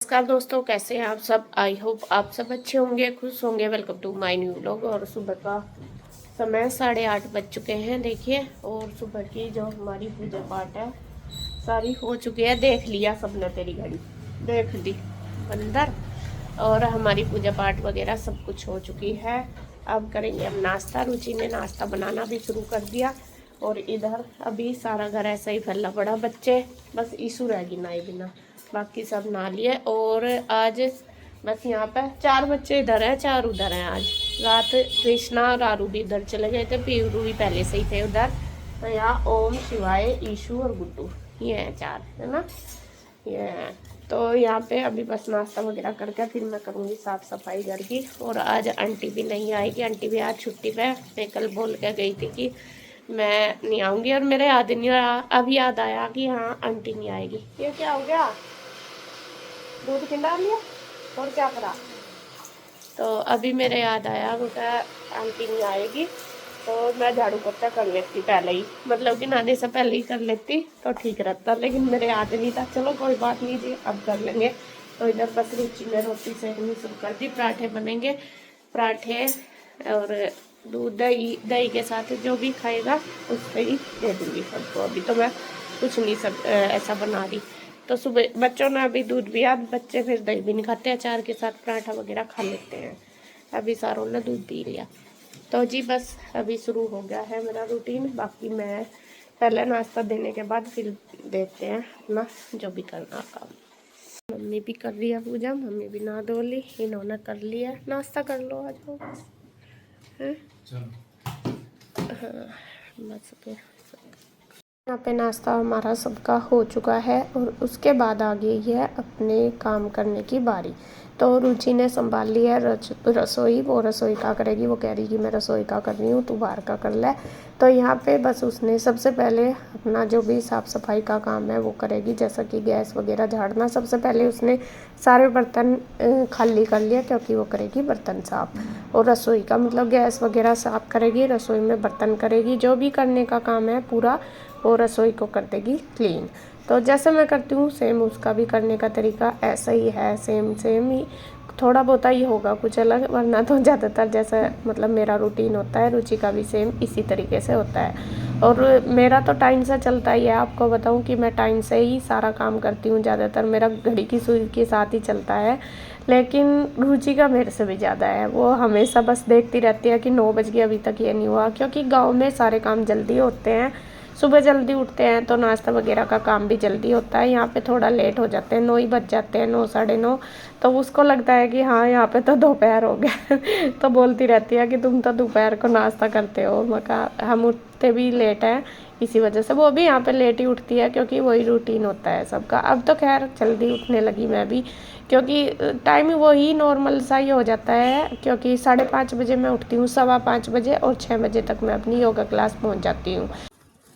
नमस्कार दोस्तों, कैसे हैं आप सब। आई होप आप सब अच्छे होंगे, खुश होंगे। Welcome to my new vlog. और सुबह का समय 8:30 बज चुके हैं, देखिए। और सुबह की जो हमारी पूजा पाठ है सारी हो चुकी है। देख लिया सबने, तेरी घड़ी देख ली अंदर। और हमारी पूजा पाठ वगैरह सब कुछ हो चुकी है। अब करेंगे हम नाश्ता। रुचि ने नाश्ता बनाना भी शुरू कर दिया। और इधर अभी सारा घर ऐसा ही फैला पड़ा। बच्चे बस ईशू रहेगी नहाए बिना, बाकी सब नहा लिए। और आज बस यहाँ पे 4 बच्चे इधर हैं, 4 उधर हैं। आज रात कृष्णा और आरू भी इधर चले गए थे, पीरू भी पहले से ही थे उधर। तो यहाँ ओम, शिवाय, ईशू और गुड्डू, ये हैं 4, है ना। ये हैं। तो यहाँ पे अभी बस नाश्ता वगैरह करके फिर मैं करूँगी साफ़ सफाई घर की। और आज आंटी भी नहीं आएगी, आंटी भी आज छुट्टी पे। मैं कल बोल के गई थी कि मैं नहीं आऊँगी, और मेरे याद नहीं रहा। अब याद आया कि हाँ आंटी नहीं आएगी। ये क्या हो गया, दूध खिला लिया और क्या करा। तो अभी मेरे याद आया, मुझे आंटी नहीं आएगी तो मैं झाड़ू पोछा कर लेती पहले ही, मतलब कि नहाने से पहले ही कर लेती तो ठीक रहता। लेकिन मेरे याद नहीं था। चलो कोई बात नहीं जी, अब कर लेंगे। तो इधर बस रुचि ने रोटी सेकनी शुरू कर दी। पराठे बनेंगे, पराठे और दूध दही, दही के साथ जो भी खाएगा उससे ही दे दूँगी सबको। अभी तो मैं कुछ नहीं सब ऐसा बना रही। तो सुबह बच्चों ने अभी दूध पिया, बच्चे फिर दही भी नहीं खाते, अचार के साथ पराठा वगैरह खा लेते हैं। अभी सारों ने दूध पी लिया। तो जी बस अभी शुरू हो गया है मेरा रूटीन। बाकी मैं पहले नाश्ता देने के बाद फिर देखते हैं अपना जो भी करना काम। मम्मी भी कर रही है पूजा, मम्मी भी नहा धो ली, इन्होंने कर लिया। नाश्ता कर लो आज हो है। हाँ बस फिर यहाँ पे नाश्ता हमारा सबका हो चुका है। और उसके बाद आ गई है अपने काम करने की बारी। तो रुचि ने संभाल ली है रसोई। वो रसोई का करेगी, वो कह रही कि मैं रसोई का कर रही हूँ, तू बाहर का कर ले। तो यहाँ पे बस उसने सबसे पहले अपना जो भी साफ़ सफाई का काम है वो करेगी, जैसा कि गैस वगैरह झाड़ना। सबसे पहले उसने सारे बर्तन खाली कर लिया, क्योंकि वो करेगी बर्तन साफ़। और रसोई का मतलब गैस वगैरह साफ़ करेगी, रसोई में बर्तन करेगी, जो भी करने का काम है पूरा वो रसोई को कर देगी क्लीन। तो जैसे मैं करती हूँ सेम उसका भी करने का तरीका ऐसा ही है, सेम सेम ही। थोड़ा बहुत ही होगा कुछ अलग, वरना तो ज़्यादातर जैसा मतलब मेरा रूटीन होता है, रुचि का भी सेम इसी तरीके से होता है। और मेरा तो टाइम से चलता ही है। आपको बताऊं कि मैं टाइम से ही सारा काम करती हूँ, ज़्यादातर मेरा घड़ी की सुई के साथ ही चलता है। लेकिन रुचि का मेरे से भी ज़्यादा है। वो हमेशा बस देखती रहती है कि 9 बज गए अभी तक ये नहीं हुआ, क्योंकि गाँव में सारे काम जल्दी होते हैं। सुबह जल्दी उठते हैं तो नाश्ता वगैरह का काम भी जल्दी होता है। यहाँ पे थोड़ा लेट हो जाते हैं, 9 ही बज जाते हैं, 9 साढ़े 9। तो उसको लगता है कि हाँ यहाँ पे तो दोपहर हो गया तो बोलती रहती है कि तुम तो दोपहर को नाश्ता करते हो। मैं कहा हम उठते भी लेट हैं इसी वजह से। वो भी यहाँ पे लेट ही उठती है, क्योंकि वही रूटीन होता है सबका। अब तो खैर जल्दी उठने लगी मैं भी, क्योंकि टाइम वही नॉर्मल सा ही हो जाता है। क्योंकि 5:30 बजे मैं उठती हूँ, 5:15 बजे, और 6 बजे तक मैं अपनी योगा क्लास पहुँच जाती हूँ।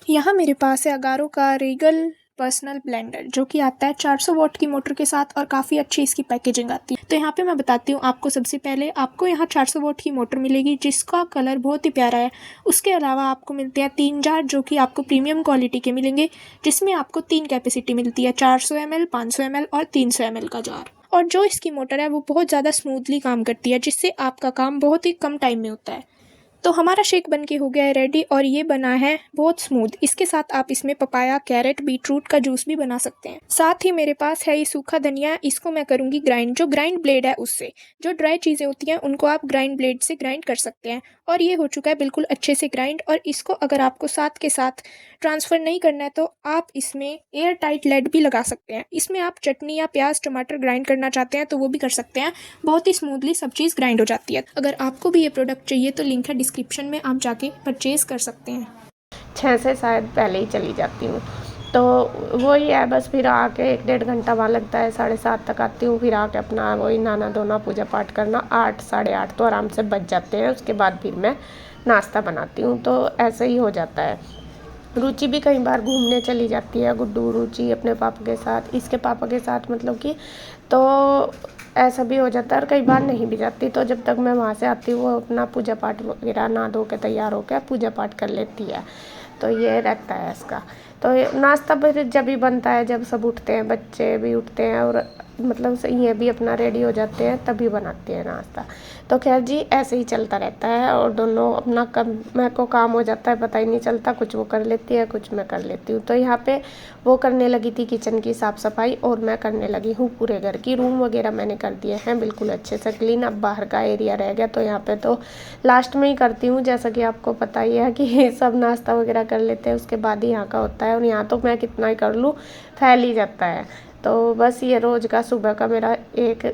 यहाँ मेरे पास है अगारो का रीगल पर्सनल ब्लेंडर, जो कि आता है 400 वॉट की मोटर के साथ, और काफ़ी अच्छी इसकी पैकेजिंग आती है। तो यहाँ पे मैं बताती हूँ आपको। सबसे पहले आपको यहाँ 400 वॉट की मोटर मिलेगी, जिसका कलर बहुत ही प्यारा है। उसके अलावा आपको मिलते हैं 3 जार, जो कि आपको प्रीमियम क्वालिटी के मिलेंगे, जिसमें आपको 3 कैपेसिटी मिलती है, 400 ml, 500 ml और 300 ml का जार। और जो इसकी मोटर है वो बहुत ज़्यादा स्मूथली काम करती है, जिससे आपका काम बहुत ही कम टाइम में होता है। तो हमारा शेक बनके हो गया है रेडी, और ये बना है बहुत स्मूथ। इसके साथ आप इसमें पपाया, कैरेट, बीटरूट का जूस भी बना सकते हैं। साथ ही मेरे पास है ये सूखा धनिया, इसको मैं करूँगी ग्राइंड, जो ग्राइंड ब्लेड है उससे। जो ड्राई चीज़ें होती हैं उनको आप ग्राइंड ब्लेड से ग्राइंड कर सकते हैं। और ये हो चुका है बिल्कुल अच्छे से ग्राइंड। और इसको अगर आपको साथ के साथ ट्रांसफ़र नहीं करना है तो आप इसमें एयर टाइट लेड भी लगा सकते हैं। इसमें आप चटनी या प्याज टमाटर ग्राइंड करना चाहते हैं तो वो भी कर सकते हैं। बहुत ही स्मूथली सब चीज़ ग्राइंड हो जाती है। अगर आपको भी ये प्रोडक्ट चाहिए तो लिंक है डिस्क्रिप्शन में, आप जाके परचेज़ कर सकते हैं। 6 से शायद पहले ही चली जाती हूँ। तो वही है, बस फिर आके 1-1.5 घंटा वहाँ लगता है, 7:30 तक आती हूँ। फिर आके अपना वही नहाना धोना पूजा पाठ करना, 8 साढ़े 8 तो आराम से बज जाते हैं। उसके बाद फिर मैं नाश्ता बनाती हूँ। तो ऐसे ही हो जाता है। रुचि भी कई बार घूमने चली जाती है, गुड्डू रुचि अपने पापा के साथ, इसके पापा के साथ मतलब कि। तो ऐसा भी हो जाता है, और कई बार नहीं भी जाती। तो जब तक मैं वहाँ से आती हूँ वो अपना पूजा पाठ वगैरह नहा धो के तैयार होकर पूजा पाठ कर लेती है। तो ये रहता है इसका। तो नाश्ता फिर जब भी बनता है जब सब उठते हैं, बच्चे भी उठते हैं और मतलब ये भी अपना रेडी हो जाते हैं तभी बनाते हैं नाश्ता। तो खैर जी ऐसे ही चलता रहता है और दोनों अपना मेरे को काम हो जाता है, पता ही नहीं चलता, कुछ वो कर लेती है कुछ मैं कर लेती हूँ। तो यहाँ पे वो करने लगी थी किचन की साफ़ सफाई और मैं करने लगी हूँ पूरे घर की। रूम वगैरह मैंने कर दिए हैं बिल्कुल अच्छे से क्लीन। अब बाहर का एरिया रह गया तो यहाँ पे तो लास्ट में ही करती हूँ, जैसा कि आपको पता ही है कि सब नाश्ता वगैरह कर लेते हैं उसके बाद ही यहाँ का होता है। और यहाँ तो मैं कितना ही कर लूँ फैल ही जाता है। तो बस ये रोज़ का सुबह का मेरा एक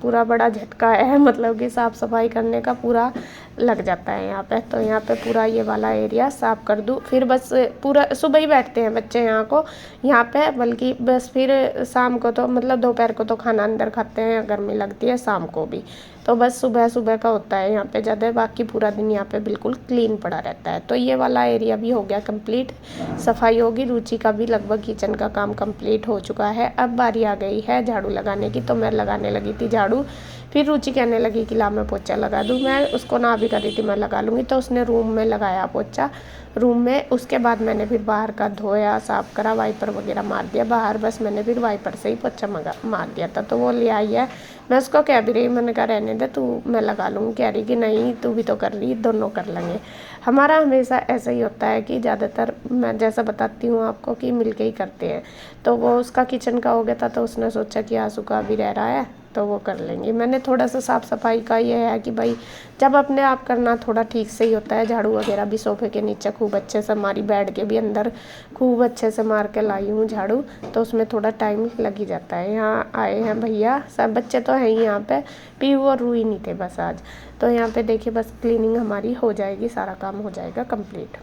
पूरा बड़ा झटका है, मतलब कि साफ़ सफाई करने का पूरा लग जाता है यहाँ पे। तो यहाँ पे पूरा ये वाला एरिया साफ़ कर दूँ, फिर बस पूरा सुबह ही बैठते हैं बच्चे यहाँ पे, बल्कि बस फिर शाम को तो मतलब दोपहर को तो खाना अंदर खाते हैं, गर्मी लगती है शाम को भी। तो बस सुबह सुबह का होता है यहाँ पे ज़्यादा, बाकी पूरा दिन यहाँ पे बिल्कुल क्लीन पड़ा रहता है। तो ये वाला एरिया भी हो गया कंप्लीट, सफाई होगी। रुचि का भी लगभग किचन का काम कंप्लीट हो चुका है। अब बारी आ गई है झाड़ू लगाने की, तो मैं लगाने लगी थी झाड़ू। फिर रुचि कहने लगी कि ला मैं पोछा लगा दूँ, मैं उसको ना भी कर रही थी मैं लगा लूँगी। तो उसने रूम में लगाया पोछा रूम में, उसके बाद मैंने फिर बाहर का धोया साफ़ करा, वाइपर वगैरह मार दिया बाहर। बस मैंने फिर वाइपर से ही पोछा मार दिया था। तो वो ले आई है, मैं उसको कह भी रही, मैंने कहा रहने दे तू, मैं लगा लूँगी। कह रही कि नहीं तू भी तो कर रही, दोनों कर लेंगे। हमारा हमेशा ऐसा ही होता है कि ज़्यादातर मैं जैसा बताती हूँ आपको कि मिलके ही करते हैं। तो वो उसका किचन का हो गया था तो उसने सोचा कि आंसू का भी रह रहा है तो वो कर लेंगे। मैंने थोड़ा सा साफ़ सफाई का ये है कि भाई जब अपने आप करना थोड़ा ठीक से ही होता है। झाड़ू वगैरह भी सोफे के नीचे खूब अच्छे से हमारी बेड के भी अंदर खूब अच्छे से मार के लाई हूँ झाड़ू, तो उसमें थोड़ा टाइम लग ही जाता है। यहाँ आए हैं भैया, सब बच्चे तो हैं ही यहाँ पे, पीहू और रूही नहीं थे बस आज। तो यहाँ पे देखिए बस क्लीनिंग हमारी हो जाएगी, सारा काम हो जाएगा कंप्लीट।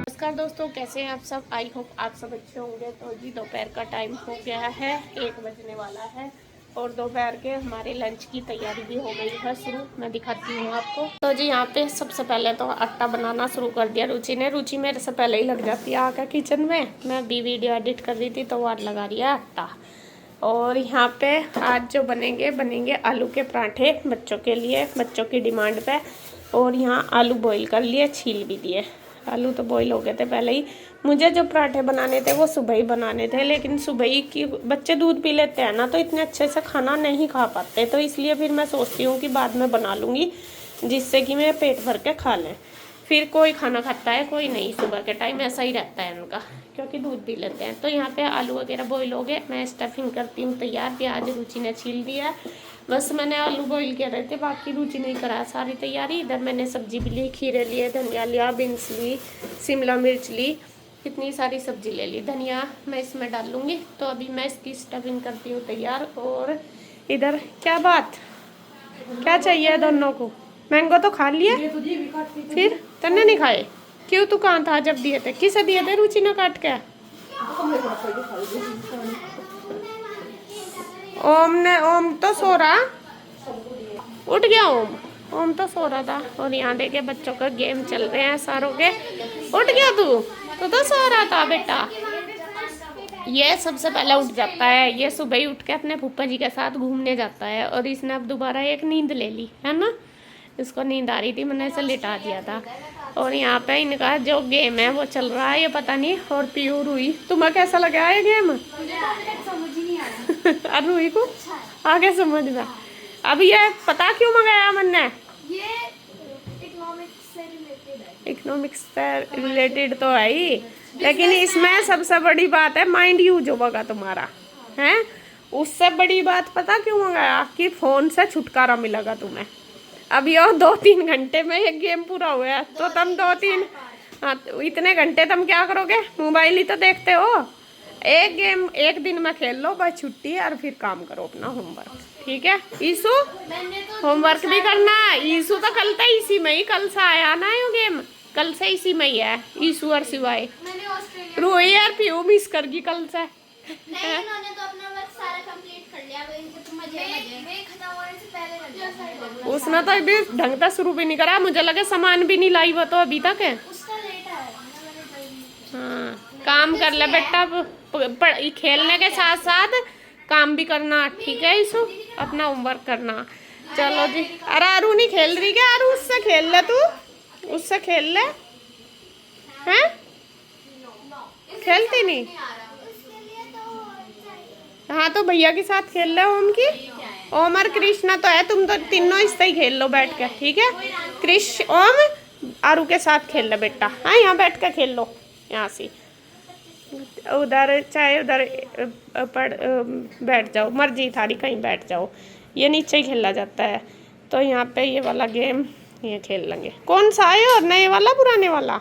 नमस्कार दोस्तों, कैसे हैं आप सब? आई होप आप सब अच्छे होंगे। तो जी दोपहर का टाइम हो गया है, 1 बजने वाला है और दोपहर के हमारे लंच की तैयारी भी हो गई है शुरू। मैं दिखाती हूँ आपको। तो जी यहाँ पे सबसे पहले तो आटा बनाना शुरू कर दिया रुचि ने। रुचि मेरे से पहले ही लग जाती है आकर किचन में, मैं भी वीडियो एडिट कर रही थी तो वो आज लगा रही है आटा। और यहाँ पे आज जो बनेंगे आलू के पराठे बच्चों के लिए, बच्चों की डिमांड पे। और यहाँ आलू बॉईल कर लिए, छील भी दिए। आलू तो बॉईल हो गए थे पहले ही। मुझे जो पराठे बनाने थे वो सुबह ही बनाने थे, लेकिन सुबह ही की बच्चे दूध पी लेते हैं ना तो इतने अच्छे से खाना नहीं खा पाते। तो इसलिए फिर मैं सोचती हूँ कि बाद में बना लूँगी, जिससे कि मैं पेट भर के खा लें। फिर कोई खाना खाता है कोई नहीं, सुबह के टाइम ऐसा ही रहता है उनका, क्योंकि दूध पी लेते हैं। तो यहाँ पे आलू वगैरह बॉईल हो गए, मैं स्टफिंग करती हूँ तैयार। प्याज रुचि ने छील दिया है, बस मैंने आलू बॉईल किए रहे थे, बाकी रुचि नहीं करा सारी तैयारी। इधर मैंने सब्जी भी ली, खीरे लिए, धनिया लिया, बीन्स ली, शिमला मिर्च ली, इतनी सारी सब्जी ले ली। धनिया मैं इसमें डाल लूँगी। तो अभी मैं इसकी स्टफिंग करती हूँ तैयार। और इधर क्या बात, क्या चाहिए दोनों को? मैंगो तो खा लिए, फिर तन्ने नहीं खाए क्यों? तू कहाँ था जब दिए थे? किसे दिए थे? रुचि ने काट के। ओम तो सो रहा, उठ गया ओम तो सो रहा था। और यहाँ देखे बच्चों का गेम चल रहे हैं सारों के। उठ गया तू तो सो रहा था बेटा। ये सबसे पहले उठ जाता है, ये सुबह ही उठ के अपने फूफा जी के साथ घूमने जाता है। और इसने अब दोबारा एक नींद ले ली है ना, इसको नींद आ रही थी, मैंने इसे लिटा दिया था। और यहाँ पे इनका जो गेम है वो चल रहा है, ये पता नहीं। और पीयू रूही, तुम्हें कैसा लगा ये गेम? और रूही को आगे समझ में। अब ये पता क्यों मंगाया मैंने? ये इकोनॉमिक्स से रिलेटेड तो है ही, लेकिन इसमें सबसे बड़ी बात है माइंड यूज होगा तुम्हारा, है। उससे बड़ी बात पता क्यों मंगाया? कि फ़ोन से छुटकारा मिलेगा तुम्हें। अब ये 2-3 घंटे में एक गेम पूरा हुआ है, तो तुम 2-3 इतने घंटे तुम क्या करोगे? मोबाइल ही तो देखते हो। एक गेम एक दिन में खेल लो, बस छुट्टी है, और फिर काम करो अपना होमवर्क, ठीक है? ईसू होमवर्क भी करना है। ईसू तो कल था, इसी में ही कल से आया ना ये गेम, कल से इसी में ही है ईसू और सिवाय। रोई यार पीयू मिस कर गई कल से। नहीं, इन्होंने तो अपना वर्क सारा कंप्लीट कर लिया, इनको तो मजे खत्म होने से पहले कर दिया। उसने तो अभी ढंग से शुरू भी नहीं करा, मुझे लगे सामान भी नहीं लाई वो तो अभी तक है। उसका लेट है। काम कर ले बेटा, खेलने के साथ साथ काम भी करना, ठीक है ईशु, अपना होमवर्क करना। चलो जी। अरे आरू नहीं खेल रही क्या? आरू उससे खेल ले, तू उससे खेल ले। हैं? खेलती नहीं? हाँ तो भैया के साथ खेल ले। ओम की, ओम और कृष्णा तो है, तुम तो तीनों इससे ही खेल लो बैठ के, ठीक है? कृष्ण, ओम आरू के साथ खेल ले बेटा। हाँ यहाँ बैठ के खेल लो, यहाँ से उधर, चाहे उधर पढ़ बैठ जाओ, मर्जी थारी, कहीं बैठ जाओ। ये नीचे ही खेला जाता है। तो यहाँ पे ये वाला गेम ये खेल लेंगे। कौन सा है? और नए वाला पुराने वाला?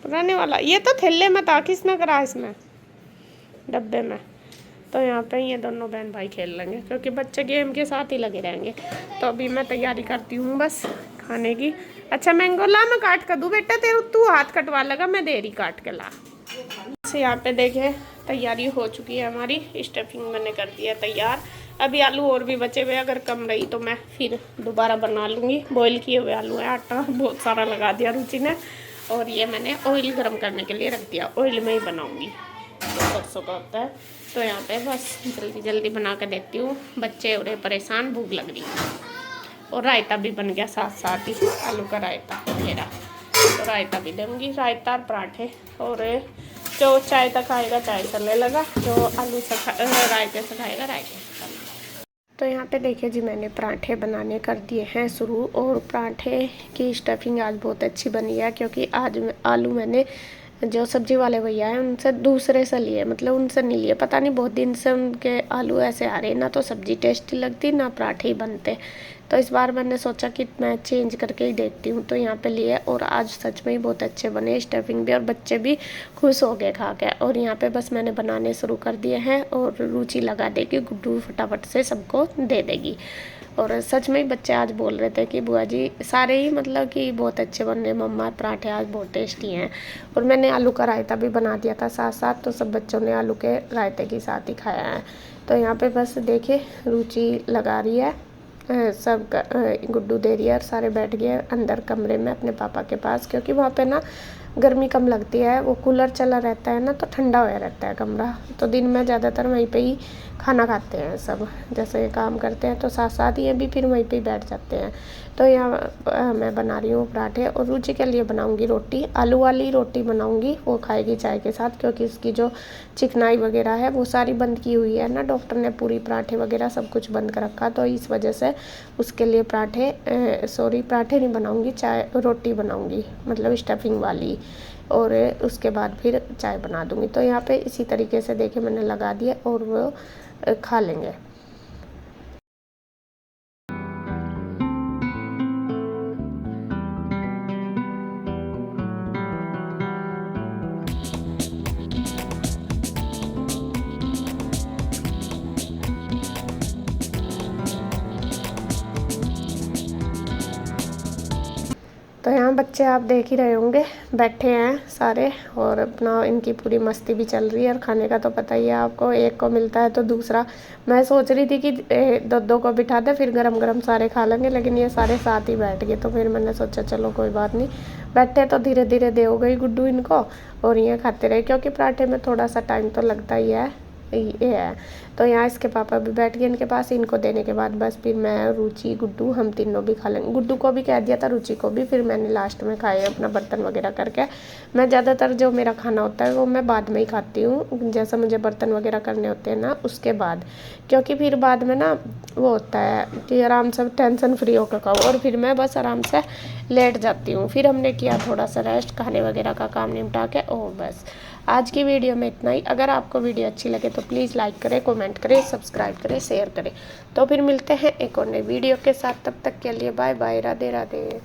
पुराने वाला। ये तो थैले में था, किसने करा इसमें डब्बे में। तो यहाँ पे ये दोनों बहन भाई खेल लेंगे, क्योंकि बच्चे गेम के साथ ही लगे रहेंगे। तो अभी मैं तैयारी करती हूँ बस खाने की। अच्छा मैंगो ला, मैं काट कर दूँ बेटा तेरे, तू हाथ कटवा लगा, मैं दे रही काट के ला। यहाँ पे देखे तैयारी हो चुकी है हमारी, स्टफिंग मैंने कर दिया तैयार। अभी आलू और भी बचे हुए, अगर कम रही तो मैं फिर दोबारा बना लूँगी। बॉईल किए हुए आलू है, आटा बहुत सारा लगा दिया रुचि ने। और ये मैंने ऑयल गर्म करने के लिए रख दिया, ऑयल में ही बनाऊँगी, तो सरसों का होता है। तो यहाँ पे बस जल्दी जल्दी बना के देती हूँ, बच्चे हो रहे परेशान, भूख लग रही है। और रायता भी बन गया साथ साथ ही, आलू का रायता मेरा। तो रायता भी दूँगी, रायता और पराठे। और जो चाय तक खाएगा चाय से ले लगा, जो आलू से रायते से खाएगा रायते से। तो यहाँ पे देखिए जी, मैंने पराठे बनाने कर दिए हैं शुरू। और पराठे की स्टफिंग आज बहुत अच्छी बनी है, क्योंकि आज आलू मैंने जो सब्जी वाले भैया हैं उनसे दूसरे से लिए, मतलब उनसे नहीं लिए, पता नहीं बहुत दिन से उनके आलू ऐसे आ रहे, ना तो सब्जी टेस्टी लगती ना पराठे ही बनते। तो इस बार मैंने सोचा कि मैं चेंज करके ही देखती हूँ, तो यहाँ पे लिए। और आज सच में ही बहुत अच्छे बने, स्टफिंग भी, और बच्चे भी खुश हो गए खा के। और यहाँ पे बस मैंने बनाने शुरू कर दिए हैं, और रुचि लगा देगी, गुड्डू फटाफट से सबको दे देगी। और सच में ही बच्चे आज बोल रहे थे कि बुआ जी सारे ही मतलब कि बहुत अच्छे बन रहे मम्मा, पराठे आज बहुत टेस्टी हैं। और मैंने आलू का रायता भी बना दिया था साथ साथ, तो सब बच्चों ने आलू के रायते के साथ ही खाया है। तो यहाँ पे बस देखिए रुचि लगा रही है, सब गुड्डू दे रही है, और सारे बैठ गए अंदर कमरे में अपने पापा के पास, क्योंकि वहाँ पे ना गर्मी कम लगती है, वो कूलर चला रहता है ना, तो ठंडा होया रहता है कमरा। तो दिन में ज़्यादातर वहीं पे ही खाना खाते हैं सब, जैसे काम करते हैं तो साथ साथ ये भी फिर वहीं पे ही बैठ जाते हैं। तो यहाँ मैं बना रही हूँ पराठे, और रुचि के लिए बनाऊँगी रोटी, आलू वाली रोटी बनाऊँगी, वो खाएगी चाय के साथ, क्योंकि इसकी जो चिकनाई वगैरह है वो सारी बंद की हुई है ना, डॉक्टर ने पूरी पराठे वगैरह सब कुछ बंद कर रखा। तो इस वजह से उसके लिए पराठे नहीं बनाऊँगी, चाय रोटी बनाऊँगी, मतलब स्टफिंग वाली। और उसके बाद फिर चाय बना दूँगी। तो यहाँ पे इसी तरीके से देखिए मैंने लगा दिया, और वो खा लेंगे। तो यहाँ बच्चे आप देख ही रहे होंगे बैठे हैं सारे, और अपना इनकी पूरी मस्ती भी चल रही है। और खाने का तो पता ही है आपको, एक को मिलता है तो दूसरा, मैं सोच रही थी कि दो को बिठा दे फिर गरम गरम सारे खा लेंगे, लेकिन ये सारे साथ ही बैठ गए। तो फिर मैंने सोचा चलो कोई बात नहीं, बैठे तो धीरे धीरे दे हो गई गुड्डू इनको, और ये खाते रहे, क्योंकि पराठे में थोड़ा सा टाइम तो लगता ही है, ये है। तो यहाँ इसके पापा भी बैठ गए इनके पास, इनको देने के बाद बस फिर मैं, रुचि, गुड्डू, हम तीनों भी खा लेंगे। गुड्डू को भी कह दिया था, रुचि को भी, फिर मैंने लास्ट में खाए अपना बर्तन वगैरह करके। मैं ज़्यादातर जो मेरा खाना होता है वो मैं बाद में ही खाती हूँ, जैसा मुझे बर्तन वगैरह करने होते हैं ना उसके बाद, क्योंकि फिर बाद में ना वो होता है कि आराम से टेंशन फ्री होकर खाओ, और फिर मैं बस आराम से लेट जाती हूँ। फिर हमने किया थोड़ा सा रेस्ट, खाने वगैरह का काम निपटा के, और बस आज की वीडियो में इतना ही। अगर आपको वीडियो अच्छी लगे तो प्लीज़ लाइक करें, कमेंट करें, सब्सक्राइब करें, शेयर करें। तो फिर मिलते हैं एक और नई वीडियो के साथ, तब तक के लिए बाय बाय, राधे राधे।